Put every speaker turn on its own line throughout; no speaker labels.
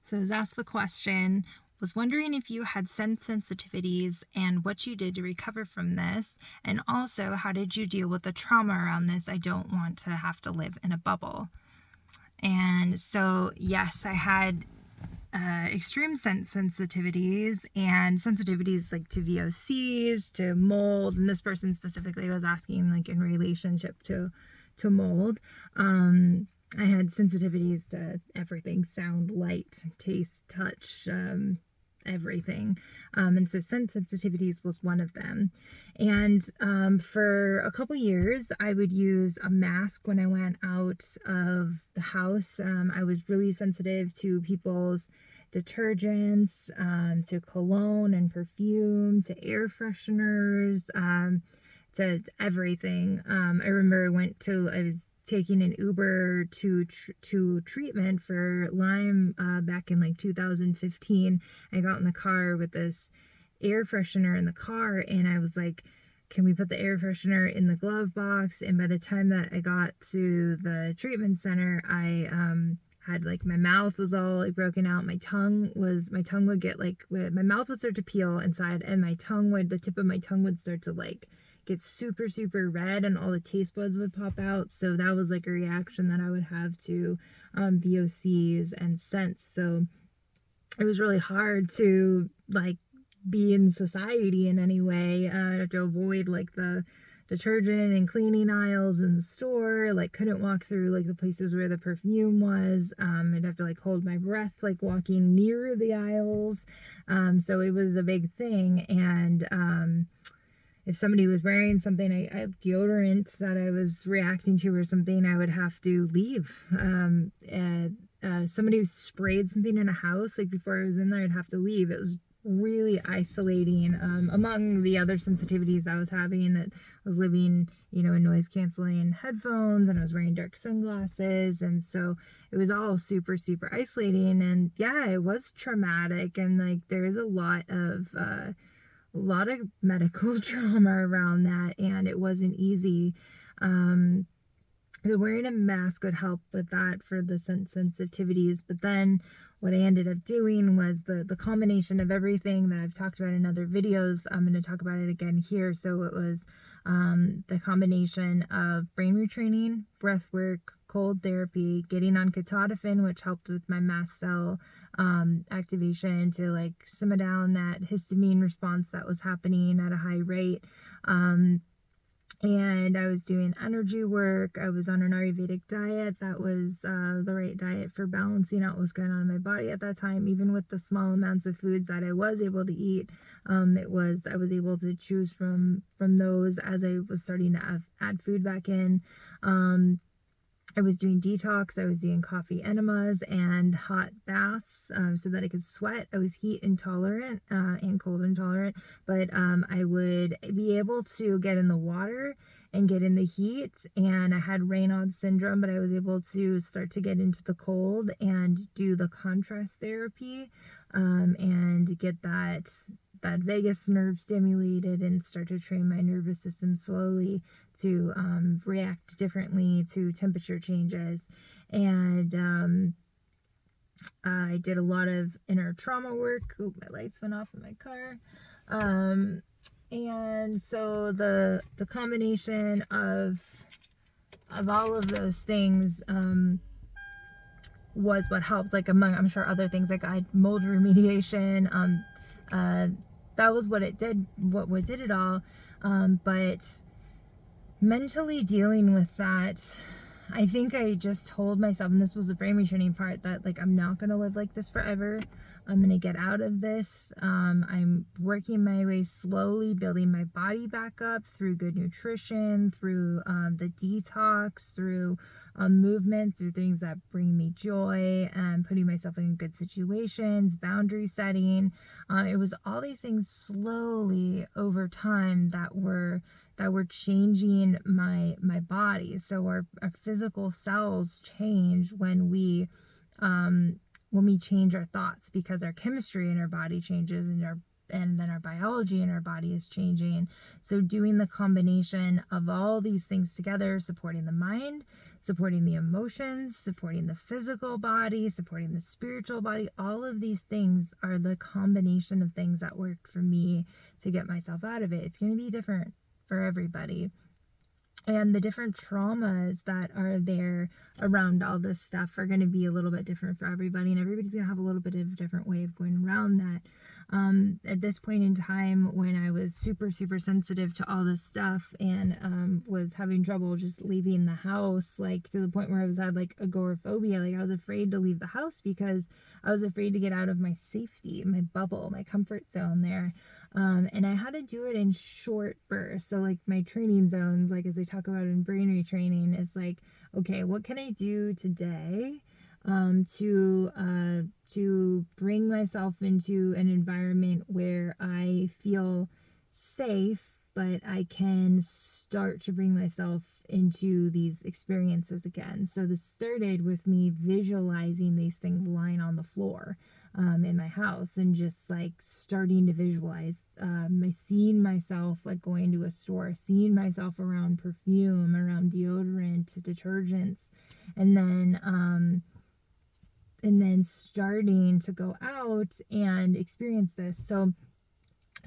So I was asked the question, was wondering if you had sense sensitivities and what you did to recover from this, and also how did you deal with the trauma around this? I don't want to have to live in a bubble. And so, yes, I had extreme sense sensitivities and sensitivities like to VOCs, to mold, and this person specifically was asking like in relationship to mold. I had sensitivities to everything: sound, light, taste, touch, everything. And so sense sensitivities was one of them. And for a couple years, I would use a mask when I went out of the house. I was really sensitive to people's detergents, to cologne and perfume, to air fresheners, to everything. I remember I was taking an Uber to treatment for Lyme back in like 2015. I got in the car with this air freshener in the car, and I was like, can we put the air freshener in the glove box? And by the time that I got to the treatment center, I had like, my mouth was all like broken out. My tongue would get like, my mouth would start to peel inside, and the tip of my tongue would start to like get super, super red, and all the taste buds would pop out. So that was like a reaction that I would have to VOCs and scents. So it was really hard to like be in society in any way. I had to avoid like the detergent and cleaning aisles in the store, like couldn't walk through like the places where the perfume was. I'd have to like hold my breath like walking near the aisles. So it was a big thing. And if somebody was wearing something, I had deodorant that I was reacting to or something, I would have to leave. Somebody sprayed something in a house, like before I was in there, I'd have to leave. It was really isolating, among the other sensitivities I was having. That I was living, in noise canceling headphones, and I was wearing dark sunglasses. And so it was all super, super isolating. And yeah, it was traumatic. And like, there's a lot of medical trauma around that, and it wasn't easy. So wearing a mask would help with that for the sensitivities. But then what I ended up doing was the combination of everything that I've talked about in other videos. I'm going to talk about it again here. So it was the combination of brain retraining, breath work, cold therapy, getting on ketotifen, which helped with my mast cell activation to like simmer down that histamine response that was happening at a high rate. And I was doing energy work. I was on an Ayurvedic diet that was the right diet for balancing out what was going on in my body at that time. Even with the small amounts of foods that I was able to eat, I was able to choose from those as I was starting to add food back in. I was doing detox. I was doing coffee enemas and hot baths so that I could sweat. I was heat intolerant and cold intolerant, but I would be able to get in the water and get in the heat. And I had Raynaud's syndrome, but I was able to start to get into the cold and do the contrast therapy and get that vagus nerve stimulated and start to train my nervous system slowly to react differently to temperature changes. And I did a lot of inner trauma work. Oh, my lights went off in my car. And so the combination of all of those things was what helped, like among, I'm sure, other things. Like I had mold remediation. That was what it did it all. But mentally dealing with that, I think I just told myself, and this was the brain retraining part, that like, I'm not going to live like this forever. I'm going to get out of this. I'm working my way slowly, building my body back up through good nutrition, through the detox, through movement, through things that bring me joy, and putting myself in good situations, boundary setting. It was all these things slowly over time that were changing my body. So our physical cells change when we change our thoughts, because our chemistry in our body changes, and our and then our biology in our body is changing. So doing the combination of all these things together, supporting the mind, supporting the emotions, supporting the physical body, supporting the spiritual body, all of these things are the combination of things that worked for me to get myself out of it. It's going to be different for everybody. And the different traumas that are there around all this stuff are going to be a little bit different for everybody, and everybody's going to have a little bit of a different way of going around that. At this point in time, when I was super, super sensitive to all this stuff and was having trouble just leaving the house, like to the point where I was had like agoraphobia, like I was afraid to leave the house because I was afraid to get out of my safety, my bubble, my comfort zone there. And I had to do it in short bursts. So like my training zones, like as they talk about in brain retraining, is like, okay, what can I do today to bring myself into an environment where I feel safe, but I can start to bring myself into these experiences again. So this started with me visualizing these things lying on the floor in my house, and just like starting to visualize seeing myself like going to a store, seeing myself around perfume, around deodorant, detergents, and then starting to go out and experience this. So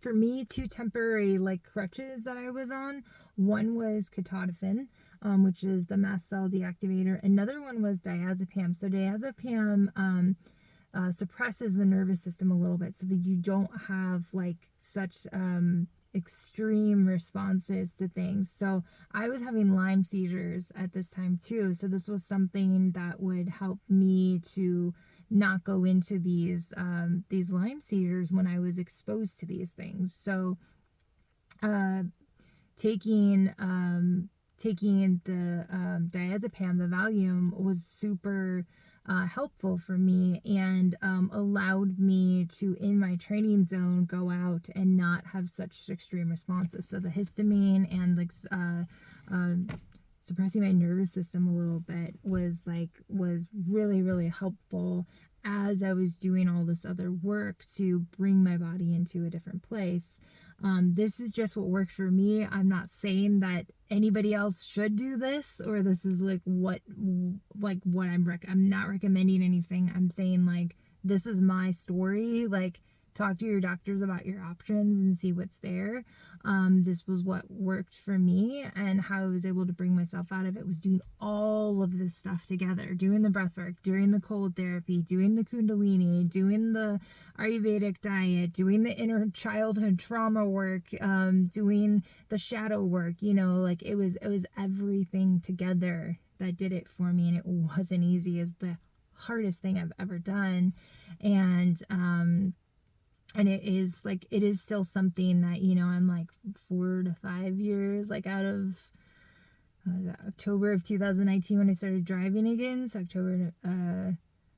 for me, two temporary like crutches that I was on, one was ketotifen, which is the mast cell deactivator. Another one was diazepam. So diazepam suppresses the nervous system a little bit so that you don't have like such extreme responses to things. So I was having Lyme seizures at this time too. So this was something that would help me to not go into these Lyme seizures when I was exposed to these things. So taking the diazepam, the Valium, was super helpful for me, and allowed me to, in my training zone, go out and not have such extreme responses. So the histamine and like suppressing my nervous system a little bit was really, really helpful as I was doing all this other work to bring my body into a different place. This is just what worked for me. I'm not saying that anybody else should do this, or this is what I'm not recommending anything. I'm saying like, this is my story. Like, talk to your doctors about your options and see what's there. This was what worked for me, and how I was able to bring myself out of it was doing all of this stuff together, doing the breath work, doing the cold therapy, doing the Kundalini, doing the Ayurvedic diet, doing the inner childhood trauma work, doing the shadow work, like it was everything together that did it for me. And it wasn't easy. It's the hardest thing I've ever done. And it is still something that, I'm like 4 to 5 years, like out of October of 2019 when I started driving again.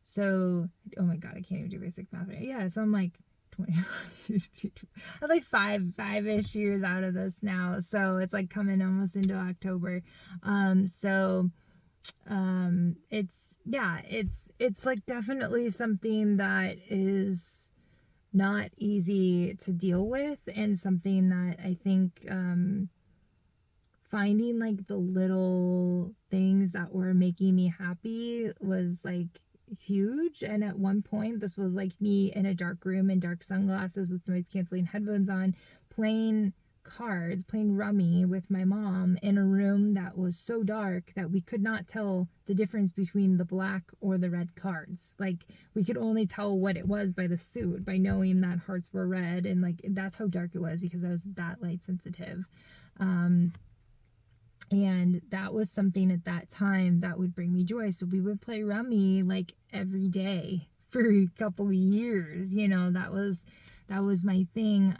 So oh my God, I can't even do basic math right. Yeah. So I'm like 20, I'm like five-ish years out of this now. So it's like coming almost into October. It's like definitely something that is not easy to deal with, and something that I think finding like the little things that were making me happy was like huge. And at one point, this was like me in a dark room in dark sunglasses with noise canceling headphones on, playing rummy with my mom in a room that was so dark that we could not tell the difference between the black or the red cards. Like, we could only tell what it was by the suit, by knowing that hearts were red, and like that's how dark it was because I was that light sensitive. And that was something at that time that would bring me joy. So we would play rummy like every day for a couple of years. That was my thing.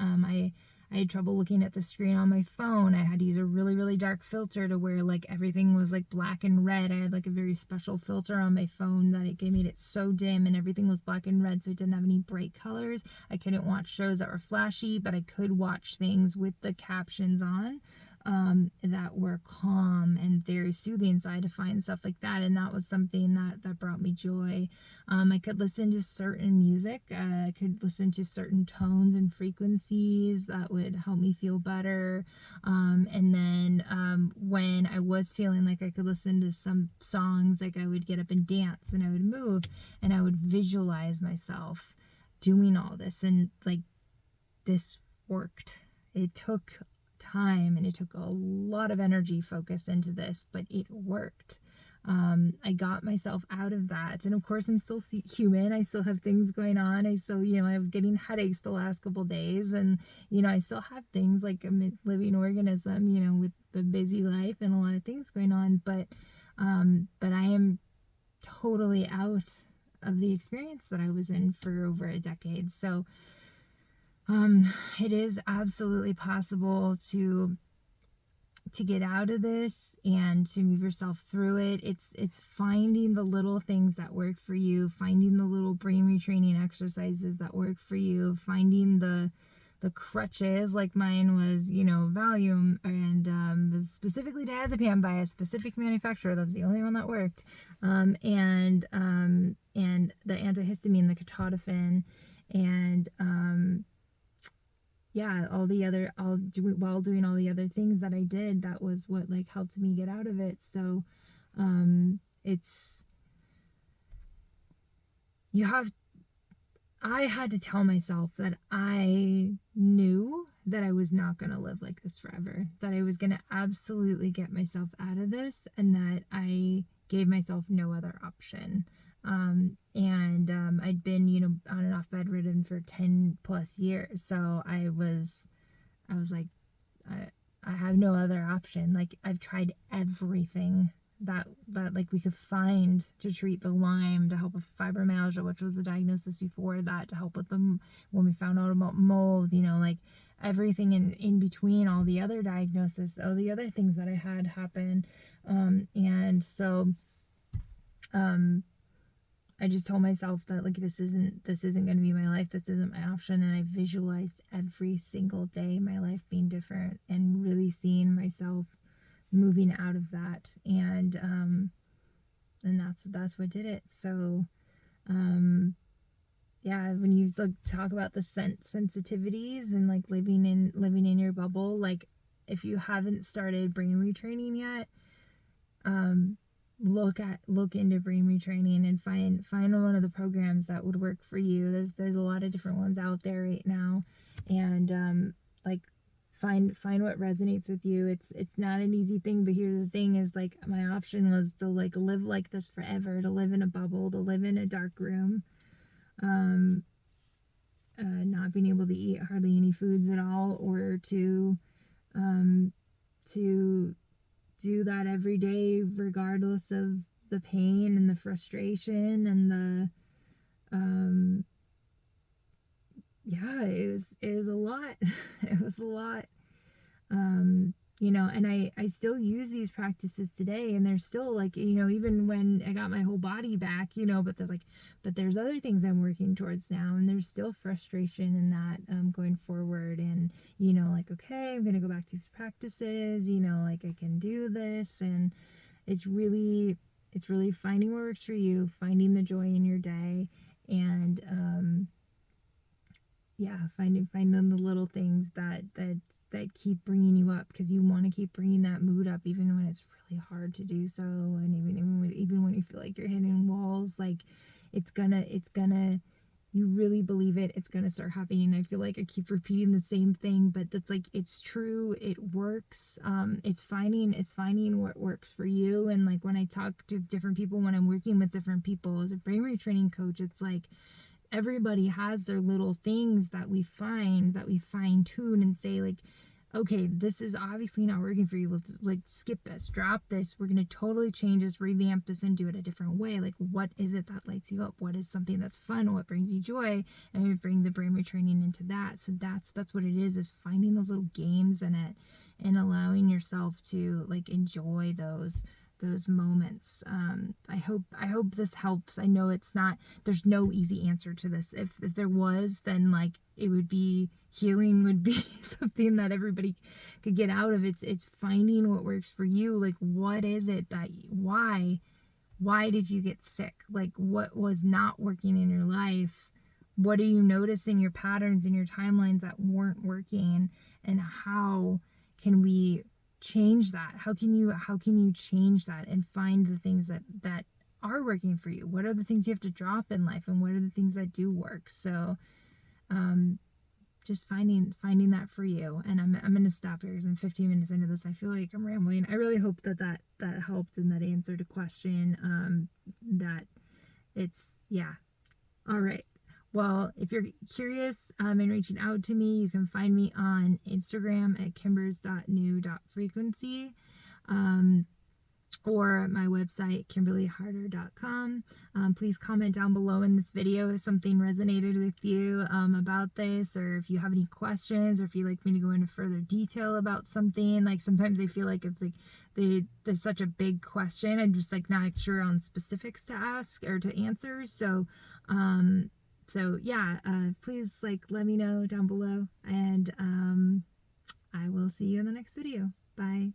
I had trouble looking at the screen on my phone. I had to use a really, really dark filter to where like everything was like black and red. I had like a very special filter on my phone that it made it so dim, and everything was black and red, so it didn't have any bright colors. I couldn't watch shows that were flashy, but I could watch things with the captions on. that were calm and very soothing. So I had to find stuff like that, and that was something that brought me joy. I could listen to certain music. I could listen to certain tones and frequencies that would help me feel better. And then when I was feeling like I could listen to some songs, like I would get up and dance and I would move and I would visualize myself doing all this, and like this worked. It took time and it took a lot of energy focus into this, but it worked. I got myself out of that. And of course, I'm still human. I still have things going on. I still, I was getting headaches the last couple days. And, I still have things like a living organism, with the busy life and a lot of things going on. But I am totally out of the experience that I was in for over a decade. So, it is absolutely possible to get out of this and to move yourself through it. It's finding the little things that work for you, finding the little brain retraining exercises that work for you, finding the crutches, like mine was, Valium, and was specifically diazepam by a specific manufacturer. That was the only one that worked. And the antihistamine, the ketotifen, and yeah, while doing all the other things that I did, that was what like helped me get out of it. So I had to tell myself that I knew that I was not going to live like this forever, that I was going to absolutely get myself out of this, and that I gave myself no other option. I'd been, on and off bedridden for 10 plus years. So I was like, I have no other option. Like, I've tried everything that like we could find to treat the Lyme, to help with fibromyalgia, which was the diagnosis before that, to help with them when we found out about mold, like everything in between, all the other diagnoses, all the other things that I had happen. And so I just told myself that like this isn't going to be my life. This isn't my option. And I visualized every single day my life being different and really seeing myself moving out of that. And that's what did it. So yeah, when you like talk about the sensitivities and like living in your bubble, like if you haven't started brain retraining yet, look into brain retraining and find one of the programs that would work for you. There's a lot of different ones out there right now, and like find what resonates with you. It's not an easy thing, but here's the thing: is like my option was to like live like this forever, to live in a bubble, to live in a dark room, not being able to eat hardly any foods at all, or to do that every day regardless of the pain and the frustration and the yeah, it was a lot. It was a lot. And I still use these practices today, and they're still like, even when I got my whole body back, but there's other things I'm working towards now, and there's still frustration in that, going forward. And, like, okay, I'm going to go back to these practices, like I can do this. And it's really finding what works for you, finding the joy in your day, and, yeah, finding the little things that keep bringing you up, because you want to keep bringing that mood up even when it's really hard to do so, and even when you feel like you're hitting walls. Like it's gonna you really believe it's gonna start happening. I feel like I keep repeating the same thing, but that's like, it's true, it works. It's finding what works for you. And like when I talk to different people, when I'm working with different people as a brain retraining coach, it's like everybody has their little things that we fine tune and say like, okay, this is obviously not working for you. Let's like skip this, drop this. We're going to totally change this, revamp this, and do it a different way. Like, what is it that lights you up? What is something that's fun? What brings you joy? And we bring the brain retraining into that. So that's what it is finding those little games in it and allowing yourself to like enjoy those those moments. I hope this helps. I know there's no easy answer to this. If there was, then like it would be, healing would be something that everybody could get out of. It's finding what works for you. Like, what is it that, why did you get sick? Like, what was not working in your life? What are you noticing, your patterns and your timelines that weren't working? And how can we change that? How can you change that and find the things that are working for you? What are the things you have to drop in life, and what are the things that do work? So just finding that for you. And I'm going to stop here because I'm 15 minutes into this. I feel like I'm rambling. I really hope that helped and that answered a question. That it's, yeah. All right. Well, if you're curious and reaching out to me, you can find me on Instagram at kimbers.new.frequency. Or my website, kimberlyharder.com. Please comment down below in this video if something resonated with you about this, or if you have any questions, or if you'd like me to go into further detail about something. Like, sometimes I feel like it's like there's such a big question, I'm just like not sure on specifics to ask or to answer. So yeah, please like let me know down below, and I will see you in the next video. Bye.